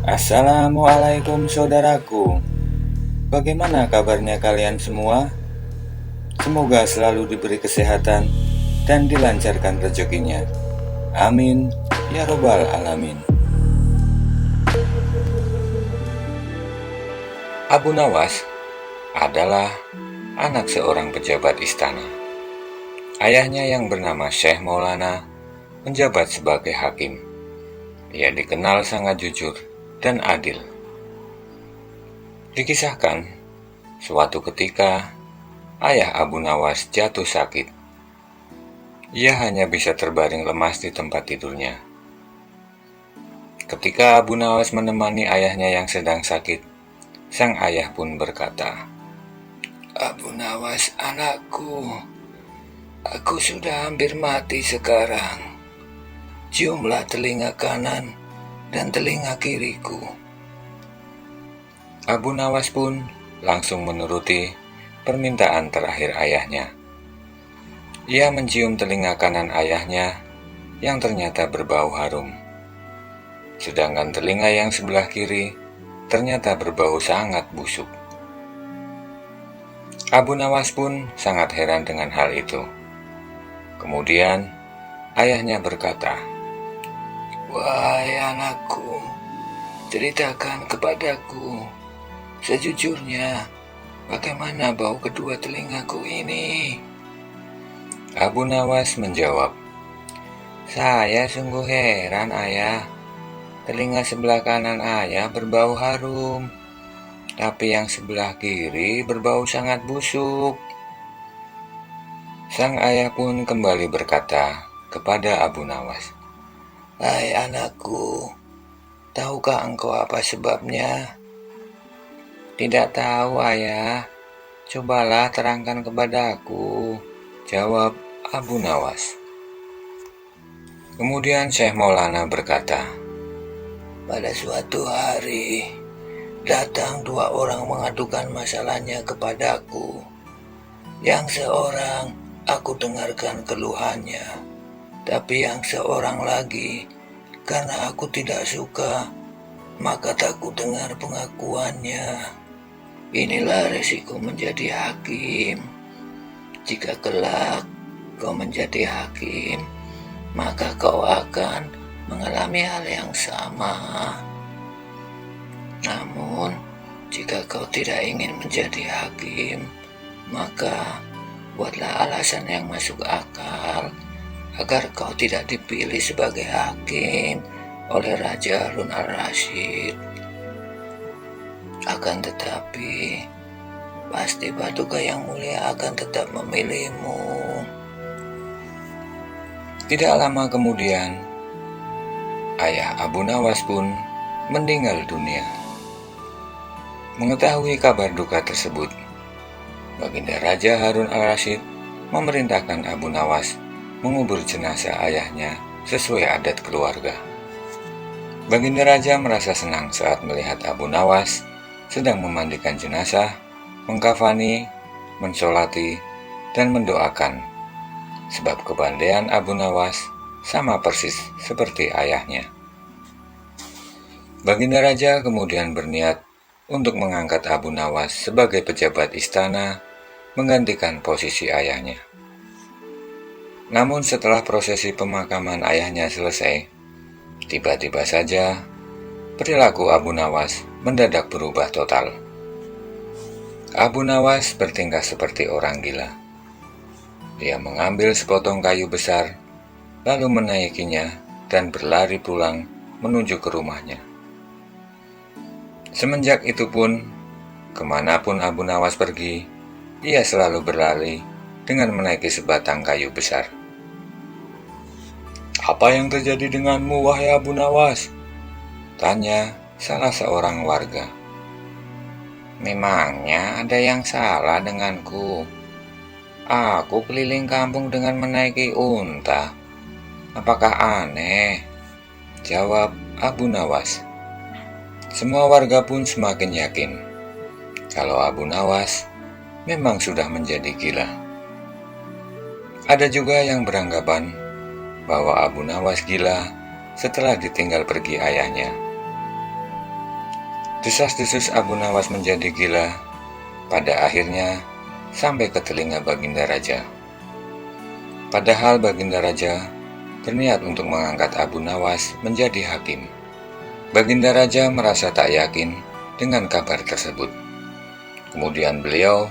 Assalamualaikum saudaraku. Bagaimana kabarnya kalian semua? Semoga selalu diberi kesehatan dan dilancarkan rezekinya. Amin ya robbal alamin. Abu Nawas adalah anak seorang pejabat istana. Ayahnya yang bernama Syekh Maulana menjabat sebagai hakim. Ia dikenal sangat jujur dan adil. Dikisahkan, suatu ketika ayah Abu Nawas jatuh sakit. Ia hanya bisa terbaring lemas di tempat tidurnya. Ketika Abu Nawas menemani ayahnya yang sedang sakit, sang ayah pun berkata, "Abu Nawas anakku, aku sudah hampir mati sekarang. Ciumlah telinga kanan dan telinga kiriku." Abu Nawas pun langsung menuruti permintaan terakhir ayahnya. Ia mencium telinga kanan ayahnya yang ternyata berbau harum. Sedangkan telinga yang sebelah kiri ternyata berbau sangat busuk. Abu Nawas pun sangat heran dengan hal itu. Kemudian ayahnya berkata, "Wahai anakku, ceritakan kepadaku sejujurnya bagaimana bau kedua telingaku ini." Abu Nawas menjawab, "Saya sungguh heran ayah. Telinga sebelah kanan ayah berbau harum, tapi yang sebelah kiri berbau sangat busuk." Sang ayah pun kembali berkata kepada Abu Nawas, "Hai anakku, tahukah engkau apa sebabnya?" "Tidak tahu ayah, cobalah terangkan kepadaku," jawab Abu Nawas. Kemudian Syekh Maulana berkata, "Pada suatu hari, datang dua orang mengadukan masalahnya kepadaku. Yang seorang aku dengarkan keluhannya, tapi yang seorang lagi, karena aku tidak suka, maka tak ku dengar pengakuannya. Inilah resiko menjadi hakim. Jika kelak kau menjadi hakim, maka kau akan mengalami hal yang sama. Namun, jika kau tidak ingin menjadi hakim, maka buatlah alasan yang masuk akal agar kau tidak dipilih sebagai hakim oleh Raja Harun al-Rasyid. Akan tetapi, pasti Paduka yang mulia akan tetap memilihmu." Tidak lama kemudian, ayah Abu Nawas pun meninggal dunia. Mengetahui kabar duka tersebut, Baginda Raja Harun al-Rasyid memerintahkan Abu Nawas mengubur jenazah ayahnya sesuai adat keluarga. Baginda Raja merasa senang saat melihat Abu Nawas sedang memandikan jenazah, mengkafani, mensolati, dan mendoakan, sebab kepandaian Abu Nawas sama persis seperti ayahnya. Baginda Raja kemudian berniat untuk mengangkat Abu Nawas sebagai pejabat istana menggantikan posisi ayahnya. Namun setelah prosesi pemakaman ayahnya selesai, tiba-tiba saja perilaku Abu Nawas mendadak berubah total. Abu Nawas bertingkah seperti orang gila. Dia mengambil sepotong kayu besar, lalu menaikinya dan berlari pulang menuju ke rumahnya. Semenjak itu pun, kemanapun Abu Nawas pergi, ia selalu berlari dengan menaiki sebatang kayu besar. "Apa yang terjadi denganmu, wahai Abu Nawas?" tanya salah seorang warga. "Memangnya ada yang salah denganku? Aku keliling kampung dengan menaiki unta. Apakah aneh?" jawab Abu Nawas. Semua warga pun semakin yakin kalau Abu Nawas memang sudah menjadi gila. Ada juga yang beranggapan bahwa Abu Nawas gila setelah ditinggal pergi ayahnya. Desas-desus Abu Nawas menjadi gila, pada akhirnya sampai ke telinga Baginda Raja. Padahal Baginda Raja berniat untuk mengangkat Abu Nawas menjadi hakim. Baginda Raja merasa tak yakin dengan kabar tersebut. Kemudian beliau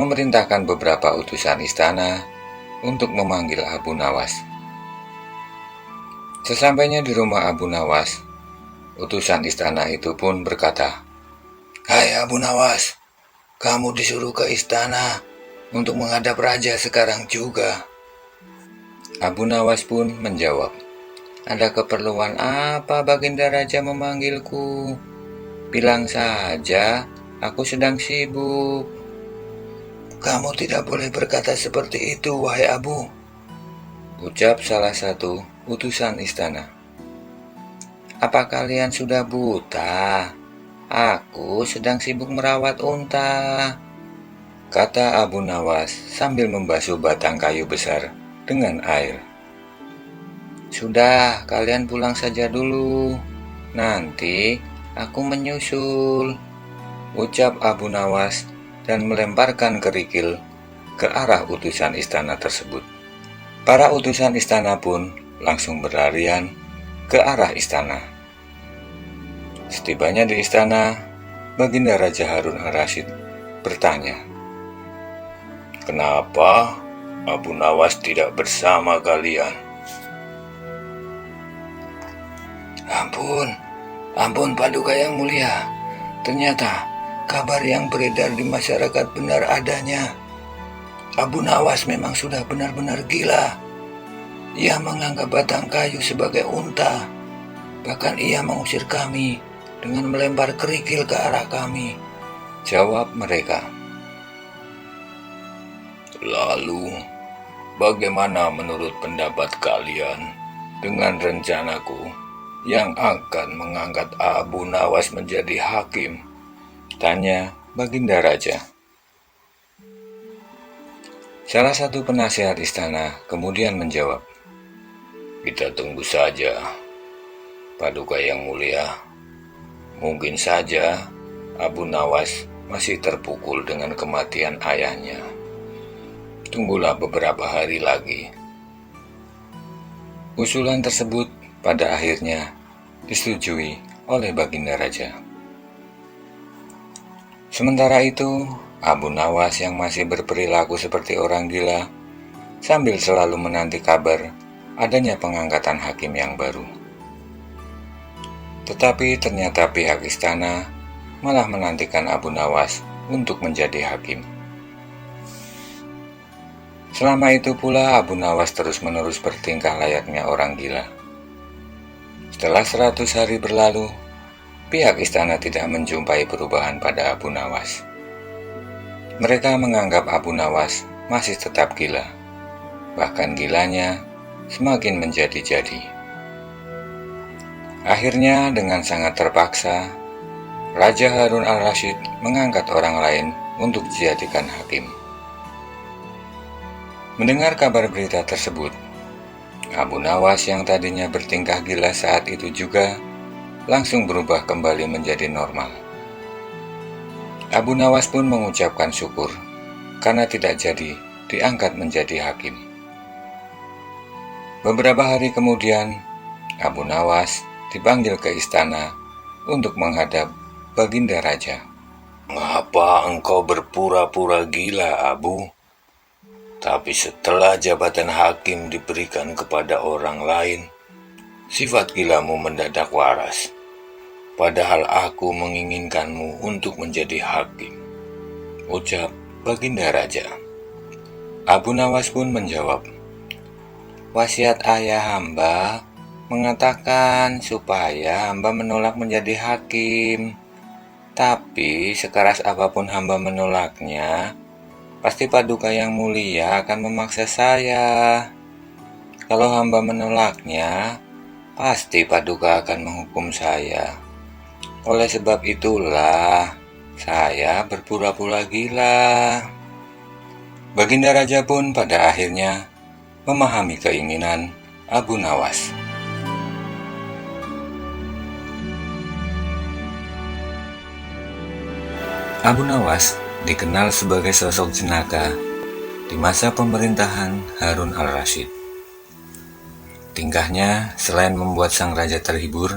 memerintahkan beberapa utusan istana untuk memanggil Abu Nawas. Sesampainya di rumah Abu Nawas, utusan istana itu pun berkata, "Hai Abu Nawas, kamu disuruh ke istana untuk menghadap raja sekarang juga." Abu Nawas pun menjawab, "Ada keperluan apa Baginda Raja memanggilku? Bilang saja, aku sedang sibuk." "Kamu tidak boleh berkata seperti itu, wahai Abu," ucap salah satu utusan istana. "Apa kalian sudah buta? Aku sedang sibuk merawat unta," kata Abu Nawas sambil membasuh batang kayu besar dengan air. "Sudah, kalian pulang saja dulu. Nanti aku menyusul," ucap Abu Nawas dan melemparkan kerikil ke arah utusan istana tersebut. Para utusan istana pun langsung berlarian ke arah istana. Setibanya di istana, Baginda Raja Harun al-Rasyid bertanya, "Kenapa Abu Nawas tidak bersama kalian?" Ampun Paduka Yang Mulia. Ternyata kabar yang beredar di masyarakat benar adanya. Abu Nawas memang sudah benar-benar gila. Ia menganggap batang kayu sebagai unta. Bahkan ia mengusir kami dengan melempar kerikil ke arah kami, jawab mereka. "Lalu, bagaimana menurut pendapat kalian dengan rencanaku yang akan mengangkat Abu Nawas menjadi hakim?" tanya Baginda Raja. Salah satu penasihat istana kemudian menjawab, "Kita tunggu saja, Paduka Yang Mulia. Mungkin saja Abu Nawas masih terpukul dengan kematian ayahnya. Tunggulah beberapa hari lagi." Usulan tersebut pada akhirnya disetujui oleh Baginda Raja. Sementara itu, Abu Nawas yang masih berperilaku seperti orang gila sambil selalu menanti kabar adanya pengangkatan hakim yang baru. Tetapi ternyata pihak istana malah menantikan Abu Nawas untuk menjadi hakim. Selama itu pula Abu Nawas terus-menerus bertingkah layaknya orang gila. Setelah 100 hari berlalu, pihak istana tidak menjumpai perubahan pada Abu Nawas. Mereka menganggap Abu Nawas masih tetap gila. Bahkan gilanya semakin menjadi-jadi. Akhirnya dengan sangat terpaksa, Raja Harun al-Rasyid mengangkat orang lain untuk dijadikan hakim. Mendengar kabar berita tersebut, Abu Nawas yang tadinya bertingkah gila saat itu juga langsung berubah kembali menjadi normal. Abu Nawas pun mengucapkan syukur karena tidak jadi diangkat menjadi hakim. Beberapa hari kemudian, Abu Nawas dipanggil ke istana untuk menghadap Baginda Raja. "Mengapa engkau berpura-pura gila, Abu? Tapi setelah jabatan hakim diberikan kepada orang lain, sifat gilamu mendadak waras. Padahal aku menginginkanmu untuk menjadi hakim," ucap Baginda Raja. Abu Nawas pun menjawab, "Wasiat ayah hamba mengatakan supaya hamba menolak menjadi hakim. Tapi sekeras apapun hamba menolaknya, pasti Paduka Yang Mulia akan memaksa saya. Kalau hamba menolaknya, pasti Paduka akan menghukum saya. Oleh sebab itulah, saya berpura-pura gila." Baginda Raja pun pada akhirnya memahami keinginan Abu Nawas. Abu Nawas dikenal sebagai sosok jenaka di masa pemerintahan Harun al-Rasyid. Tingkahnya selain membuat sang raja terhibur,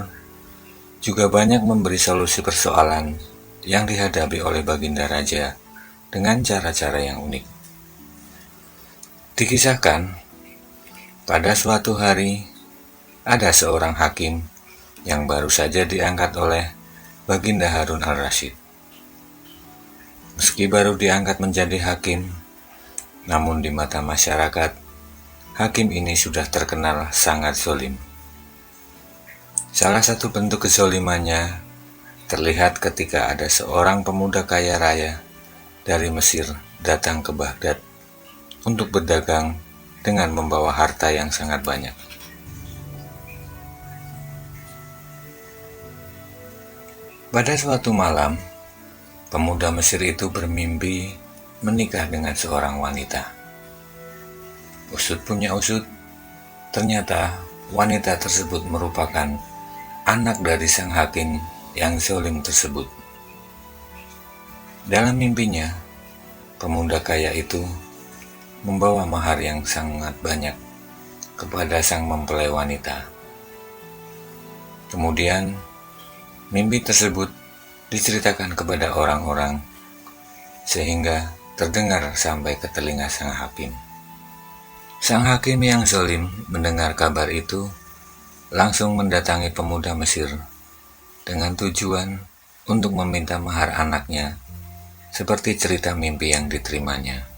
juga banyak memberi solusi persoalan yang dihadapi oleh baginda raja dengan cara-cara yang unik. Dikisahkan, pada suatu hari ada seorang hakim yang baru saja diangkat oleh baginda Harun al-Rasyid. Meski baru diangkat menjadi hakim, namun di mata masyarakat, hakim ini sudah terkenal sangat zalim. Salah satu bentuk kezalimannya terlihat ketika ada seorang pemuda kaya raya dari Mesir datang ke Baghdad untuk berdagang dengan membawa harta yang sangat banyak. Pada suatu malam, pemuda Mesir itu bermimpi menikah dengan seorang wanita. Usut punya usut, ternyata wanita tersebut merupakan anak dari sang hakim yang zalim tersebut. Dalam mimpinya, pemuda kaya itu membawa mahar yang sangat banyak kepada sang mempelai wanita. Kemudian, mimpi tersebut diceritakan kepada orang-orang sehingga terdengar sampai ke telinga sang hakim. Sang hakim yang zalim mendengar kabar itu langsung mendatangi pemuda Mesir dengan tujuan untuk meminta mahar anaknya seperti cerita mimpi yang diterimanya.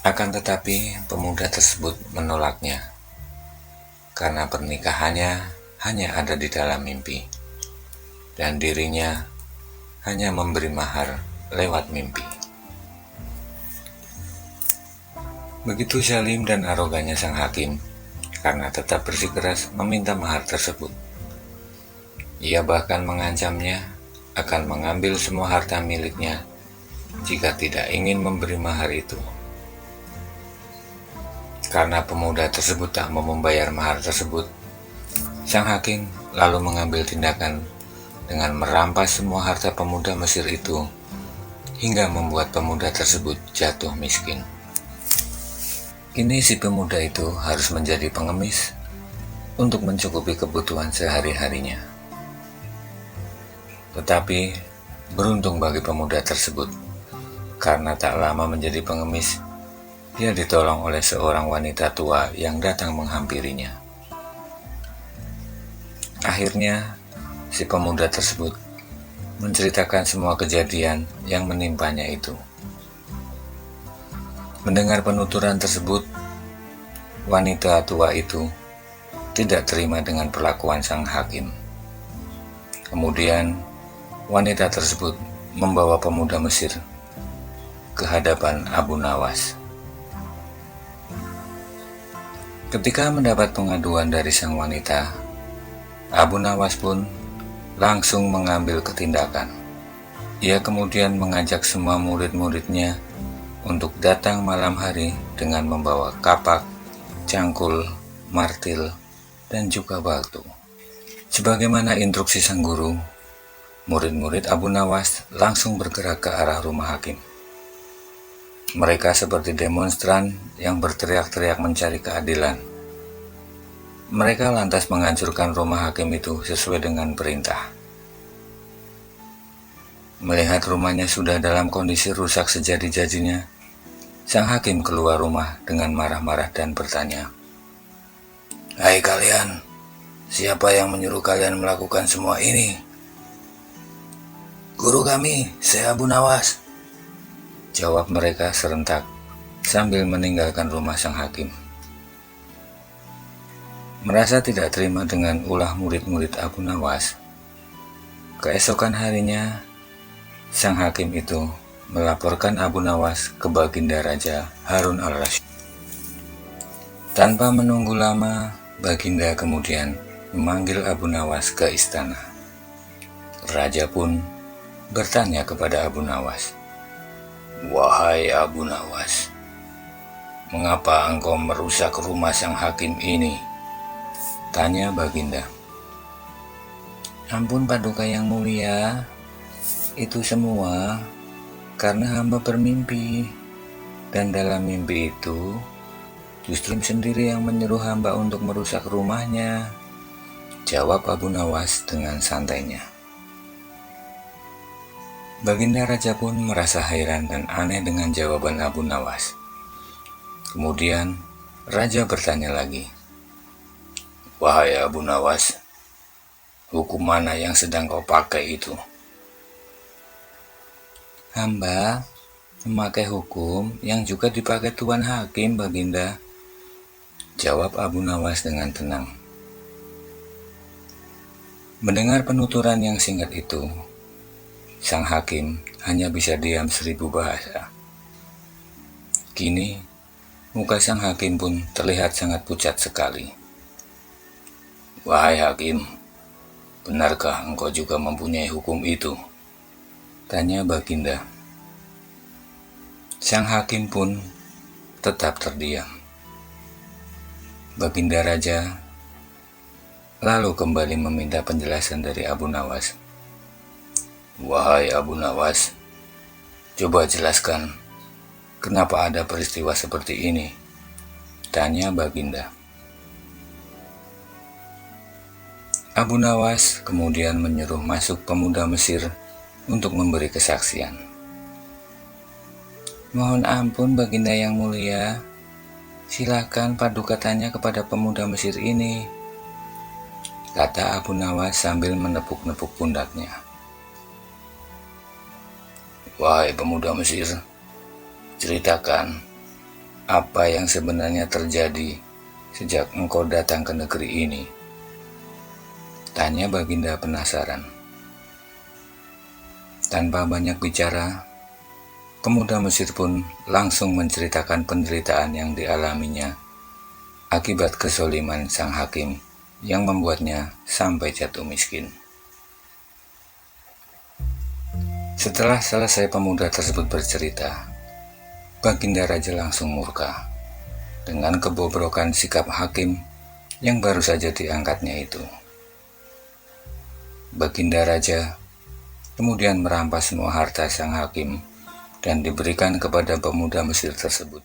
Akan tetapi pemuda tersebut menolaknya karena pernikahannya hanya ada di dalam mimpi dan dirinya hanya memberi mahar lewat mimpi. Begitu zalim dan arogannya sang hakim karena tetap bersikeras meminta mahar tersebut. Ia bahkan mengancamnya akan mengambil semua harta miliknya jika tidak ingin memberi mahar itu. Karena pemuda tersebut tak mau membayar mahar tersebut, sang hakim lalu mengambil tindakan dengan merampas semua harta pemuda Mesir itu hingga membuat pemuda tersebut jatuh miskin. Kini si pemuda itu harus menjadi pengemis untuk mencukupi kebutuhan sehari-harinya. Tetapi beruntung bagi pemuda tersebut, karena tak lama menjadi pengemis, dia ditolong oleh seorang wanita tua yang datang menghampirinya. Akhirnya, si pemuda tersebut menceritakan semua kejadian yang menimpanya itu. Mendengar penuturan tersebut, wanita tua itu tidak terima dengan perlakuan sang hakim. Kemudian, wanita tersebut membawa pemuda Mesir ke hadapan Abu Nawas. Ketika mendapat pengaduan dari sang wanita, Abu Nawas pun langsung mengambil ketindakan. Ia kemudian mengajak semua murid-muridnya untuk datang malam hari dengan membawa kapak, cangkul, martil, dan juga batu. Sebagaimana instruksi sang guru, murid-murid Abu Nawas langsung bergerak ke arah rumah hakim. Mereka seperti demonstran yang berteriak-teriak mencari keadilan. Mereka lantas menghancurkan rumah hakim itu sesuai dengan perintah. Melihat rumahnya sudah dalam kondisi rusak sejadi-jadinya, sang hakim keluar rumah dengan marah-marah dan bertanya, "Hai kalian, siapa yang menyuruh kalian melakukan semua ini?" "Guru kami, Syekh Abu Nawas," jawab mereka serentak sambil meninggalkan rumah sang hakim. Merasa tidak terima dengan ulah murid-murid Abu Nawas, keesokan harinya sang hakim itu melaporkan Abu Nawas ke baginda Raja Harun al-Rasyid. Tanpa menunggu lama, baginda kemudian memanggil Abu Nawas ke istana. Raja pun bertanya kepada Abu Nawas, "Wahai Abu Nawas, mengapa engkau merusak rumah sang hakim ini?" Tanya baginda. "Ampun Paduka yang mulia, Itu semua karena hamba bermimpi, dan dalam mimpi itu justru sendiri yang menyuruh hamba untuk merusak rumahnya, jawab Abu Nawas dengan santainya. Baginda Raja pun merasa heran dan aneh dengan jawaban Abu Nawas. Kemudian Raja bertanya lagi, "Wahai Abu Nawas, hukum mana yang sedang kau pakai itu?" "Hamba memakai hukum yang juga dipakai Tuan Hakim, Baginda," jawab Abu Nawas dengan tenang. Mendengar penuturan yang singkat itu, sang hakim hanya bisa diam 1000 bahasa. Kini, muka sang hakim pun terlihat sangat pucat sekali. "Wahai hakim, benarkah engkau juga mempunyai hukum itu?" tanya Baginda. Sang hakim pun tetap terdiam. Baginda Raja lalu kembali meminta penjelasan dari Abu Nawas. "Wahai Abu Nawas, coba jelaskan kenapa ada peristiwa seperti ini?" tanya Baginda. Abu Nawas kemudian menyuruh masuk pemuda Mesir untuk memberi kesaksian. "Mohon ampun Baginda yang mulia, silakan paduka tanya kepada pemuda Mesir ini," kata Abu Nawas sambil menepuk-nepuk pundaknya. "Wahai pemuda Mesir, ceritakan apa yang sebenarnya terjadi sejak engkau datang ke negeri ini," tanya Baginda penasaran. Tanpa banyak bicara, pemuda Mesir pun langsung menceritakan penderitaan yang dialaminya akibat kezaliman sang hakim yang membuatnya sampai jatuh miskin. Setelah selesai pemuda tersebut bercerita, Baginda Raja langsung murka dengan kebobrokan sikap hakim yang baru saja diangkatnya itu. Baginda Raja kemudian merampas semua harta sang hakim dan diberikan kepada pemuda Mesir tersebut.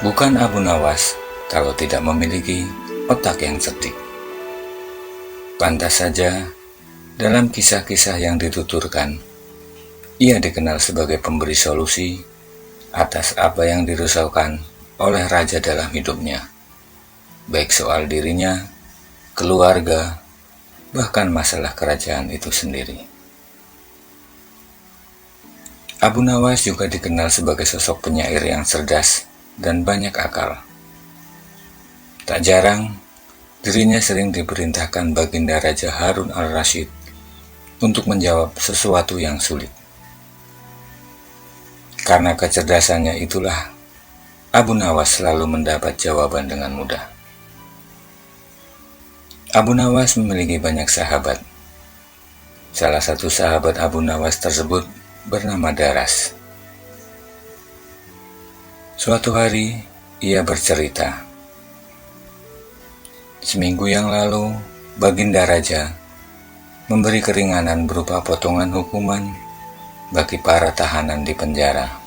Bukan Abu Nawas kalau tidak memiliki otak yang cerdik. Pantas saja dalam kisah-kisah yang dituturkan, ia dikenal sebagai pemberi solusi atas apa yang dirisaukan oleh raja dalam hidupnya, baik soal dirinya, keluarga, bahkan masalah kerajaan itu sendiri. Abu Nawas juga dikenal sebagai sosok penyair yang cerdas dan banyak akal. Tak jarang, dirinya sering diperintahkan Baginda Raja Harun al-Rashid untuk menjawab sesuatu yang sulit. Karena kecerdasannya itulah, Abu Nawas selalu mendapat jawaban dengan mudah. Abu Nawas memiliki banyak sahabat. Salah satu sahabat Abu Nawas tersebut bernama Daras. Suatu hari, ia bercerita, "Seminggu yang lalu, Baginda Raja memberi keringanan berupa potongan hukuman bagi para tahanan di penjara.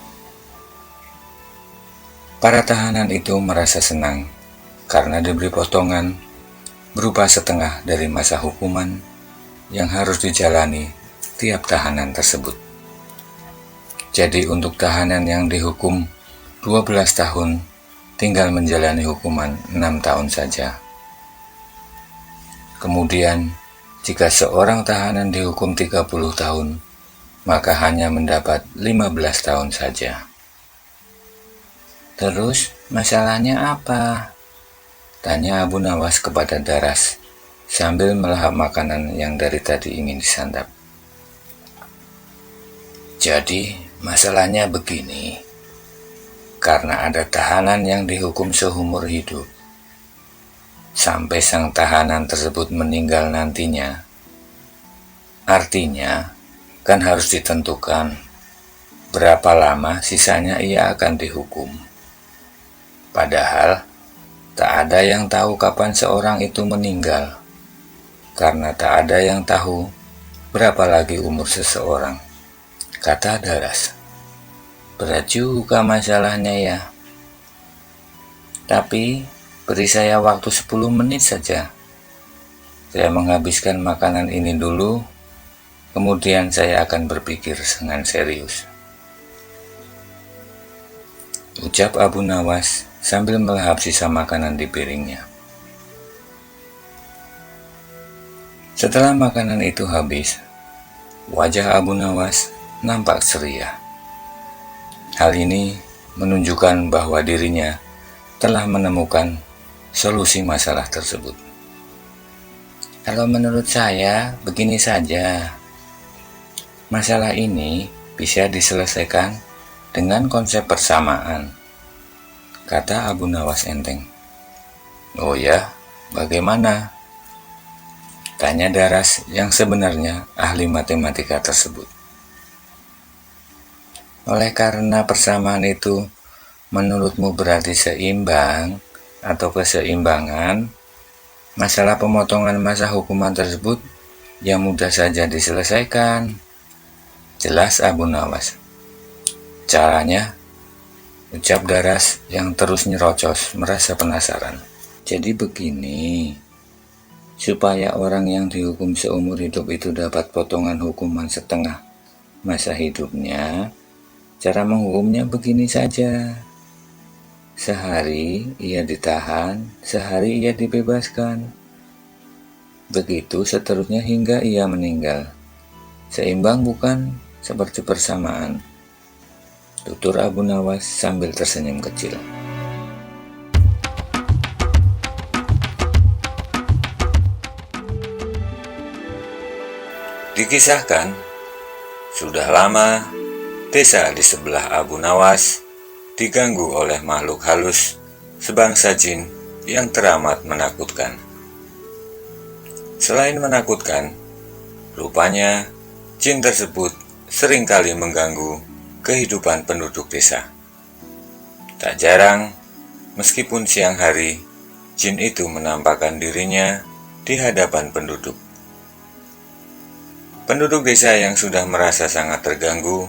Para tahanan itu merasa senang karena diberi potongan berupa setengah dari masa hukuman yang harus dijalani tiap tahanan tersebut. Jadi untuk tahanan yang dihukum 12 tahun tinggal menjalani hukuman 6 tahun saja. Kemudian jika seorang tahanan dihukum 30 tahun, maka hanya mendapat 15 tahun saja." "Terus masalahnya apa?" tanya Abu Nawas kepada Daras sambil melahap makanan yang dari tadi ingin disantap. "Jadi masalahnya begini, karena ada tahanan yang dihukum seumur hidup. Sampai sang tahanan tersebut meninggal nantinya, artinya kan harus ditentukan berapa lama sisanya ia akan dihukum. Padahal Tak ada yang tahu kapan seorang itu meninggal, karena tak ada yang tahu berapa lagi umur seseorang, kata Daras. Berat juga masalahnya ya. Tapi beri saya waktu 10 menit saja. Saya menghabiskan makanan ini dulu, kemudian saya akan berpikir dengan serius, ucap Abu Nawas sambil melahap sisa makanan di piringnya. Setelah makanan itu habis, wajah Abu Nawas nampak ceria. Hal ini menunjukkan bahwa dirinya telah menemukan solusi masalah tersebut. Kalau menurut saya, begini saja. Masalah ini bisa diselesaikan dengan konsep persamaan, kata Abu Nawas enteng. Oh ya, bagaimana? Tanya Daras yang sebenarnya ahli matematika tersebut. Oleh karena persamaan itu menurutmu berarti seimbang atau keseimbangan, masalah pemotongan masa hukuman tersebut yang mudah saja diselesaikan, jelas Abu Nawas. Caranya, ucap Daras yang terus nyerocos merasa penasaran. Jadi begini, supaya orang yang dihukum seumur hidup itu dapat potongan hukuman setengah masa hidupnya, cara menghukumnya begini saja. Sehari ia ditahan, sehari ia dibebaskan. Begitu seterusnya hingga ia meninggal. Seimbang bukan? Seperti persamaan, tutur Abu Nawas sambil tersenyum kecil. Dikisahkan, sudah lama desa di sebelah Abu Nawas diganggu oleh makhluk halus sebangsa jin yang teramat menakutkan. Selain menakutkan, rupanya jin tersebut seringkali mengganggu kehidupan penduduk desa. Tak jarang, meskipun siang hari, jin itu menampakkan dirinya di hadapan penduduk. Penduduk desa yang sudah merasa sangat terganggu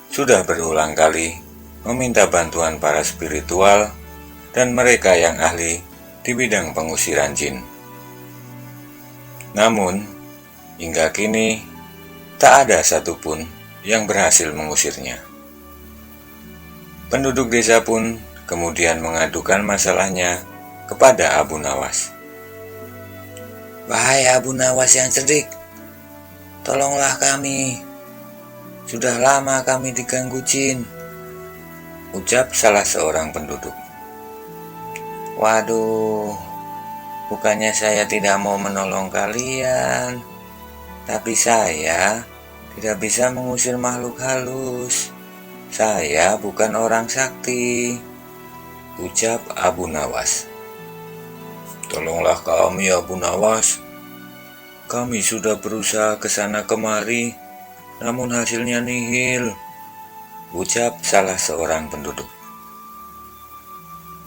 sudah berulang kali meminta bantuan para spiritual dan mereka yang ahli di bidang pengusiran jin. Namun, hingga kini tak ada satupun yang berhasil mengusirnya. Penduduk desa pun kemudian mengadukan masalahnya kepada Abu Nawas. Wahai Abu Nawas yang cerdik, tolonglah kami. Sudah lama kami diganggu jin, ucap salah seorang penduduk. Waduh, bukannya saya tidak mau menolong kalian, tapi saya tidak bisa mengusir makhluk halus. Saya bukan orang sakti, ucap Abu Nawas. Tolonglah kami, Abu Nawas. Kami sudah berusaha ke sana kemari, namun hasilnya nihil, ucap salah seorang penduduk.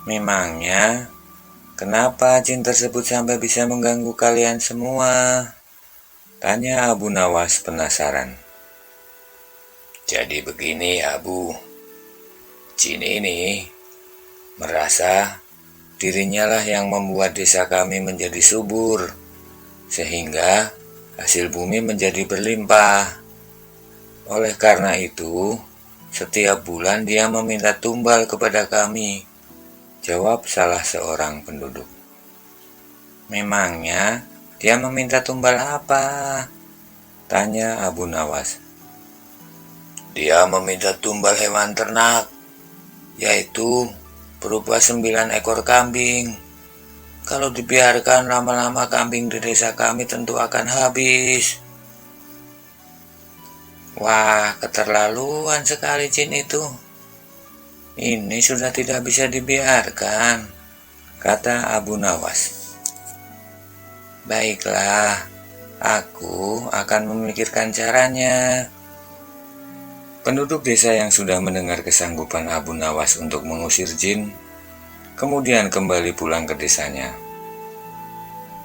Memangnya, kenapa jin tersebut sampai bisa mengganggu kalian semua? Tanya Abu Nawas penasaran. Jadi begini Abu, jin ini merasa dirinya lah yang membuat desa kami menjadi subur, sehingga hasil bumi menjadi berlimpah. Oleh karena itu, setiap bulan dia meminta tumbal kepada kami, jawab salah seorang penduduk. Memangnya dia meminta tumbal apa? Tanya Abu Nawas. Dia meminta tumbal hewan ternak, yaitu berupa 9 ekor kambing. Kalau dibiarkan lama-lama kambing di desa kami tentu akan habis. Wah, keterlaluan sekali jin itu. Ini sudah tidak bisa dibiarkan, kata Abu Nawas. Baiklah, aku akan memikirkan caranya. Penduduk desa yang sudah mendengar kesanggupan Abu Nawas untuk mengusir jin, kemudian kembali pulang ke desanya.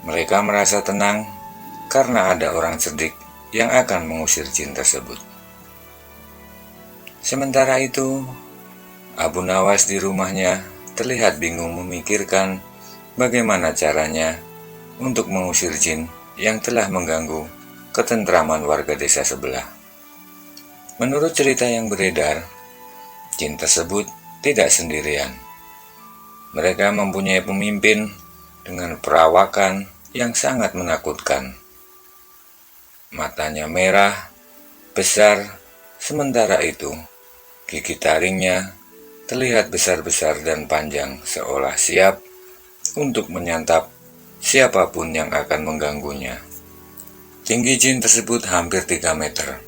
Mereka merasa tenang karena ada orang cerdik yang akan mengusir jin tersebut. Sementara itu, Abu Nawas di rumahnya terlihat bingung memikirkan bagaimana caranya untuk mengusir jin yang telah mengganggu ketentraman warga desa sebelah. Menurut cerita yang beredar, jin tersebut tidak sendirian. Mereka mempunyai pemimpin dengan perawakan yang sangat menakutkan. Matanya merah, besar, sementara itu gigi taringnya terlihat besar-besar dan panjang seolah siap untuk menyantap siapapun yang akan mengganggunya. Tinggi jin tersebut hampir 3 meter,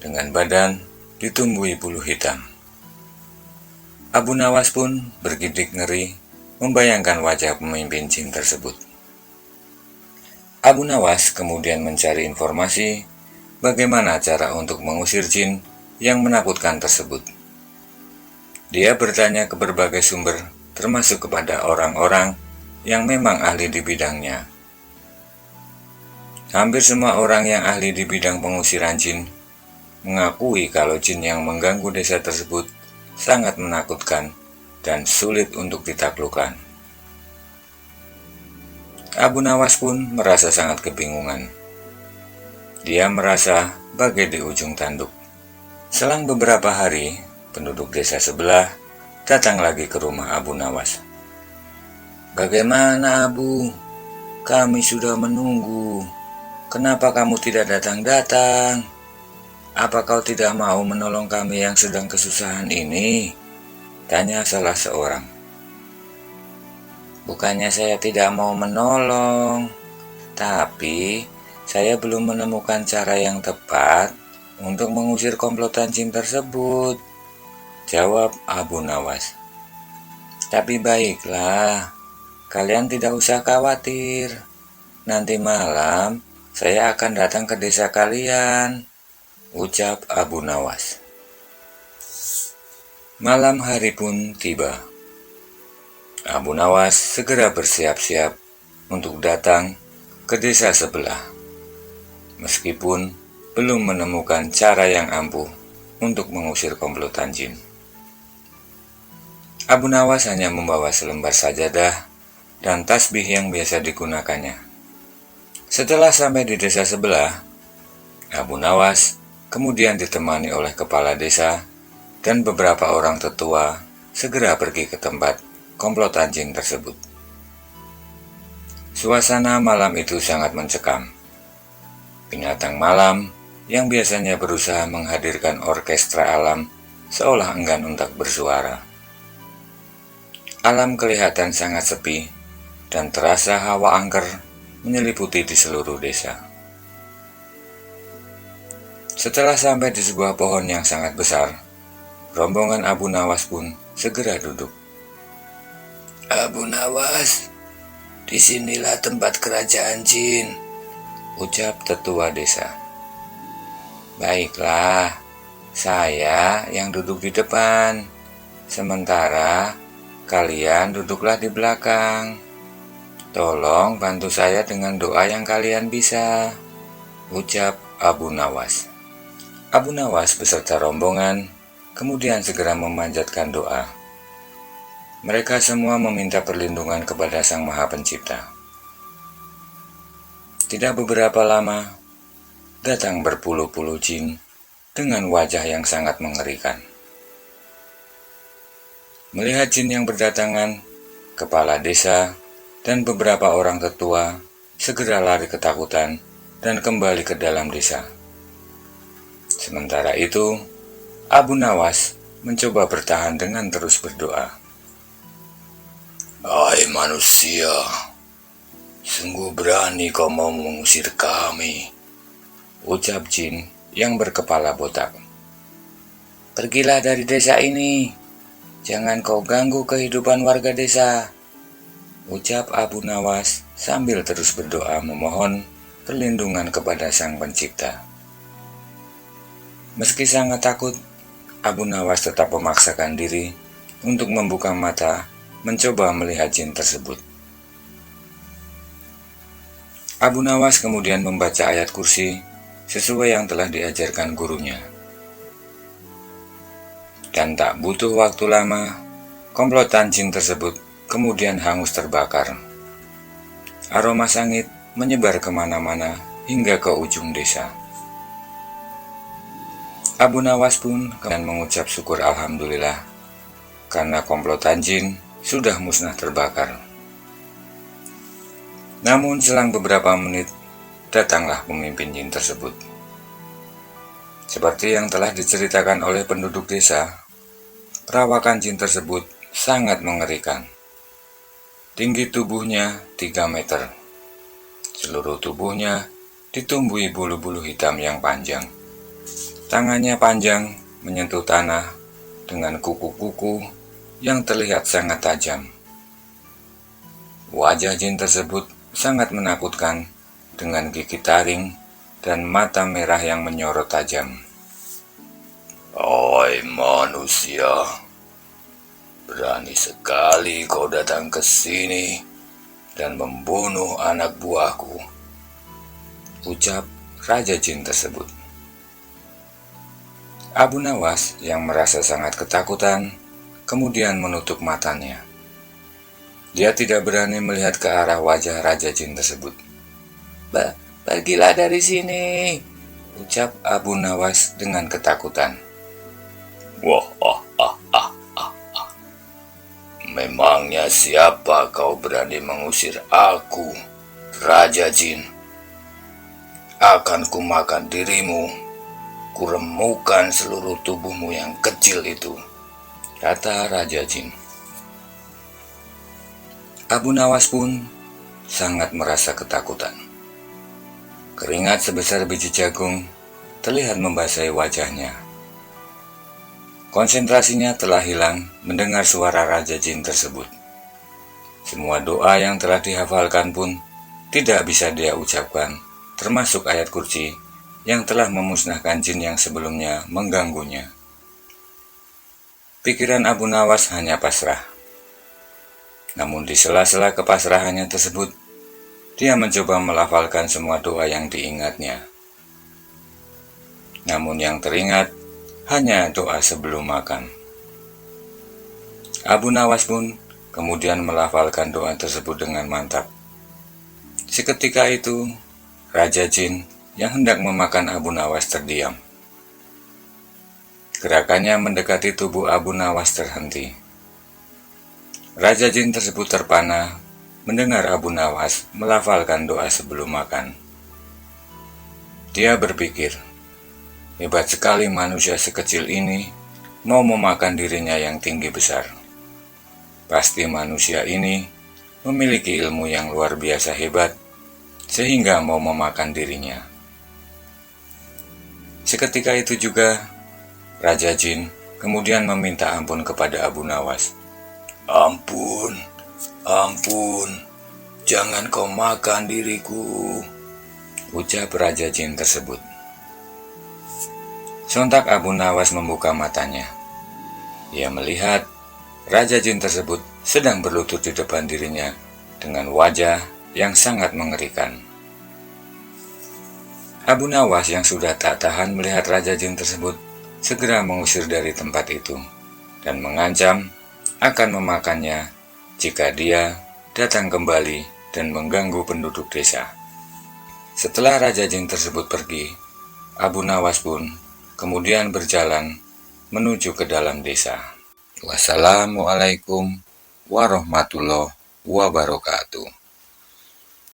dengan badan ditumbuhi bulu hitam. Abu Nawas pun bergidik ngeri membayangkan wajah pemimpin jin tersebut. Abu Nawas kemudian mencari informasi bagaimana cara untuk mengusir jin yang menakutkan tersebut. Dia bertanya ke berbagai sumber, termasuk kepada orang-orang yang memang ahli di bidangnya. Hampir semua orang yang ahli di bidang pengusiran jin mengakui kalau jin yang mengganggu desa tersebut sangat menakutkan dan sulit untuk ditaklukkan. Abu Nawas pun merasa sangat kebingungan. Dia merasa bagai di ujung tanduk. Selang beberapa hari, penduduk desa sebelah datang lagi ke rumah Abu Nawas. "Bagaimana, Abu? Kami sudah menunggu. Kenapa kamu tidak datang-datang? Apa kau tidak mau menolong kami yang sedang kesusahan ini?" tanya salah seorang. "Bukannya saya tidak mau menolong, tapi saya belum menemukan cara yang tepat untuk mengusir komplotan jin tersebut," jawab Abu Nawas. "Tapi baiklah, kalian tidak usah khawatir. Nanti malam saya akan datang ke desa kalian," ucap Abu Nawas. Malam hari pun tiba. Abu Nawas segera bersiap-siap untuk datang ke desa sebelah. Meskipun belum menemukan cara yang ampuh untuk mengusir komplotan jin. Abu Nawas hanya membawa selembar sajadah dan tasbih yang biasa digunakannya. Setelah sampai di desa sebelah, Abu Nawas kemudian ditemani oleh kepala desa dan beberapa orang tetua segera pergi ke tempat komplotan jin tersebut. Suasana malam itu sangat mencekam. Binatang malam yang biasanya berusaha menghadirkan orkestra alam seolah enggan untuk bersuara. Alam kelihatan sangat sepi dan terasa hawa angker menyeliputi di seluruh desa. Setelah sampai di sebuah pohon yang sangat besar, rombongan Abu Nawas pun segera duduk. "Abu Nawas, disinilah tempat kerajaan jin," ucap tetua desa. "Baiklah, saya yang duduk di depan, sementara kalian duduklah di belakang. Tolong bantu saya dengan doa yang kalian bisa," ucap Abu Nawas. Abu Nawas beserta rombongan kemudian segera memanjatkan doa. Mereka semua meminta perlindungan kepada Sang Maha Pencipta. Tidak beberapa lama, datang berpuluh-puluh jin dengan wajah yang sangat mengerikan. Melihat jin yang berdatangan, kepala desa dan beberapa orang tetua segera lari ketakutan dan kembali ke dalam desa. Sementara itu, Abu Nawas mencoba bertahan dengan terus berdoa. "Hai manusia, sungguh berani kau mau mengusir kami," ucap jin yang berkepala botak. "Pergilah dari desa ini, jangan kau ganggu kehidupan warga desa," ucap Abu Nawas sambil terus berdoa memohon perlindungan kepada Sang Pencipta. Meski sangat takut, Abu Nawas tetap memaksakan diri untuk membuka mata mencoba melihat jin tersebut. Abu Nawas kemudian membaca ayat kursi sesuai yang telah diajarkan gurunya. Dan tak butuh waktu lama, komplotan jin tersebut kemudian hangus terbakar. Aroma sangit menyebar kemana-mana hingga ke ujung desa. Abu Nawas pun kemudian mengucap syukur alhamdulillah karena komplotan jin sudah musnah terbakar. Namun selang beberapa menit, datanglah pemimpin jin tersebut. Seperti yang telah diceritakan oleh penduduk desa, perawakan jin tersebut sangat mengerikan. Tinggi tubuhnya 3 meter. Seluruh tubuhnya ditumbuhi bulu-bulu hitam yang panjang. Tangannya panjang menyentuh tanah dengan kuku-kuku yang terlihat sangat tajam. Wajah jin tersebut sangat menakutkan dengan gigi taring dan mata merah yang menyorot tajam. Hai manusia, berani sekali kau datang ke sini dan membunuh anak buahku, ucap Raja Jin tersebut. Abu Nawas yang merasa sangat ketakutan kemudian menutup matanya. Dia tidak berani melihat ke arah wajah Raja Jin tersebut. Pergilah dari sini, ucap Abu Nawas dengan ketakutan. Wah, memangnya siapa kau berani mengusir aku, Raja Jin? Akan kumakan dirimu, kuremukan seluruh tubuhmu yang kecil itu, kata Raja Jin. Abu Nawas pun sangat merasa ketakutan. Keringat sebesar biji jagung terlihat membasahi wajahnya. Konsentrasinya telah hilang mendengar suara Raja Jin tersebut. Semua doa yang telah dihafalkan pun tidak bisa dia ucapkan, termasuk ayat kursi yang telah memusnahkan jin yang sebelumnya mengganggunya. Pikiran Abu Nawas hanya pasrah. Namun di sela-sela kepasrahannya tersebut, dia mencoba melafalkan semua doa yang diingatnya. Namun yang teringat hanya doa sebelum makan. Abu Nawas pun kemudian melafalkan doa tersebut dengan mantap. Seketika itu, Raja Jin yang hendak memakan Abu Nawas terdiam. Gerakannya mendekati tubuh Abu Nawas terhenti. Raja Jin tersebut terpana mendengar Abu Nawas melafalkan doa sebelum makan. Dia berpikir, hebat sekali manusia sekecil ini mau memakan dirinya yang tinggi besar. Pasti manusia ini memiliki ilmu yang luar biasa hebat sehingga mau memakan dirinya. Seketika itu juga, Raja Jin kemudian meminta ampun kepada Abu Nawas. Ampun, jangan kau makan diriku, ucap Raja Jin tersebut. Sontak Abu Nawas membuka matanya. Ia melihat Raja Jin tersebut sedang berlutut di depan dirinya dengan wajah yang sangat mengerikan. Abu Nawas yang sudah tak tahan melihat Raja Jin tersebut segera mengusir dari tempat itu dan mengancam akan memakannya jika dia datang kembali dan mengganggu penduduk desa. Setelah Raja Jin tersebut pergi, Abu Nawas pun kemudian berjalan menuju ke dalam desa. Wassalamualaikum warahmatullahi wabarakatuh.